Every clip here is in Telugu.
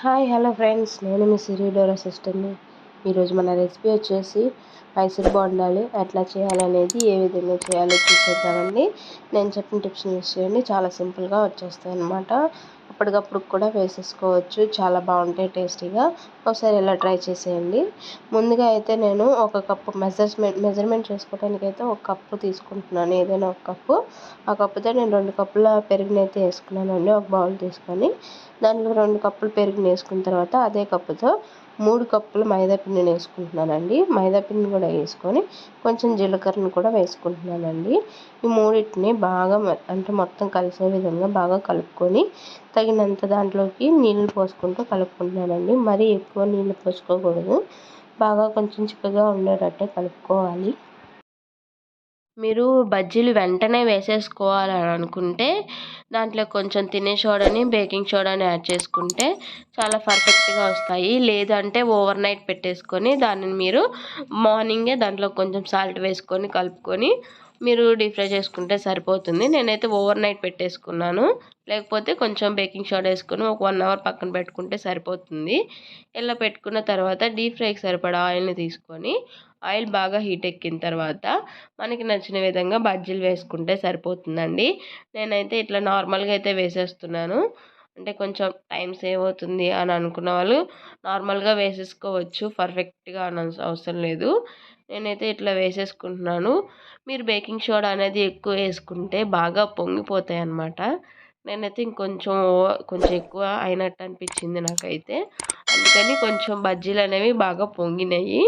హాయ్ హలో ఫ్రెండ్స్, నేను మీ సిరిడోరా సిస్టర్ని. ఈరోజు మన రెసిపీ వచ్చేసి మైసూర్ బోండాలు ఎట్లా చేయాలనేది, ఏ విధంగా చేయాలో చూసేద్దామండి. నేను చెప్పిన టిప్స్ యూస్ చేయండి, చాలా సింపుల్గా వచ్చేస్తాయి అన్నమాట. అప్పటికప్పుడు కూడా వేసేసుకోవచ్చు, చాలా బాగుంటాయి టేస్టీగా. ఒకసారి ఇలా ట్రై చేసేయండి. ముందుగా అయితే నేను ఒక కప్పు మెజర్మెంట్ చేసుకోవడానికి అయితే ఒక కప్పు తీసుకుంటున్నాను, ఏదైనా ఒక కప్పు. ఆ కప్పుతో నేను 2 కప్పుల పెరుగునైతే వేసుకున్నానండి. ఒక బౌల్ తీసుకొని దాంట్లో 2 కప్పులు పెరుగుని వేసుకున్న తర్వాత అదే కప్పుతో 3 కప్పులు మైదా పిండిని వేసుకుంటున్నానండి. మైదా పిండిని కూడా వేసుకొని కొంచెం జీలకర్రను కూడా వేసుకుంటున్నానండి. ఈ మూడింటిని బాగా మొత్తం కలిసే విధంగా బాగా కలుపుకొని తగినంత దాంట్లోకి నీళ్ళు పోసుకుంటూ కలుపుకుంటున్నానండి. మరీ ఎక్కువ నీళ్ళు పోసుకోకూడదు, బాగా కొంచెం చిక్కగా ఉండేటట్టే కలుపుకోవాలి. మీరు బజ్జీలు వెంటనే వేసేసుకోవాలని అనుకుంటే దాంట్లో కొంచెం తినే సోడాని, బేకింగ్ సోడాని యాడ్ చేసుకుంటే చాలా పర్ఫెక్ట్గా వస్తాయి. లేదంటే ఓవర్ నైట్ పెట్టేసుకొని దానిని మీరు మార్నింగే దాంట్లో కొంచెం సాల్ట్ వేసుకొని కలుపుకొని మీరు డీప్ ఫ్రై చేసుకుంటే సరిపోతుంది. నేనైతే ఓవర్ నైట్ పెట్టేసుకున్నాను. లేకపోతే కొంచెం బేకింగ్ సోడా వేసుకొని ఒక 1 అవర్ పక్కన పెట్టుకుంటే సరిపోతుంది. ఇలా పెట్టుకున్న తర్వాత డీప్ ఫ్రైకి సరిపడా ఆయిల్ని తీసుకొని ఆయిల్ బాగా హీట్ ఎక్కిన తర్వాత మనకి నచ్చిన విధంగా బజ్జీలు వేసుకుంటే సరిపోతుందండి. నేనైతే ఇట్లా నార్మల్గా అయితే వేసేస్తున్నాను. అంటే కొంచెం టైం సేవ్ అవుతుంది అని అనుకున్న వాళ్ళు నార్మల్గా వేసేసుకోవచ్చు, పర్ఫెక్ట్గా అవసరం లేదు. నేనైతే ఇట్లా వేసేసుకుంటున్నాను. మీరు బేకింగ్ సోడా అనేది ఎక్కువ వేసుకుంటే బాగా పొంగిపోతాయి అన్నమాట. నేనైతే కొంచెం ఎక్కువ అయినట్టు అనిపించింది నాకైతే. అందుకని కొంచెం బజ్జీలు అనేవి బాగా పొంగినాయి.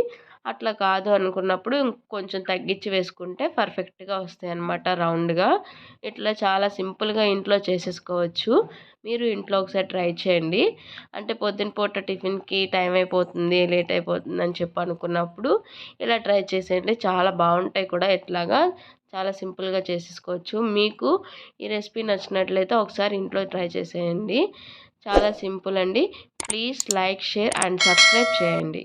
అట్లా కాదు అనుకున్నప్పుడు కొంచెం తగ్గించి వేసుకుంటే పర్ఫెక్ట్గా వస్తాయి అన్నమాట, రౌండ్గా. ఇట్లా చాలా సింపుల్గా ఇంట్లో చేసేసుకోవచ్చు. మీరు ఇంట్లో ఒకసారి ట్రై చేయండి. అంటే పొద్దున పూట టిఫిన్కి టైం అయిపోతుంది, లేట్ అయిపోతుంది అని చెప్పి అనుకున్నప్పుడు ఇలా ట్రై చేసేయండి, చాలా బాగుంటాయి కూడా. ఇట్లాగా చాలా సింపుల్గా చేసేసుకోవచ్చు. మీకు ఈ రెసిపీ నచ్చినట్లయితే ఒకసారి ఇంట్లో ట్రై చేసేయండి. చాలా సింపుల్ అండి. Please like, share and subscribe చేయండి.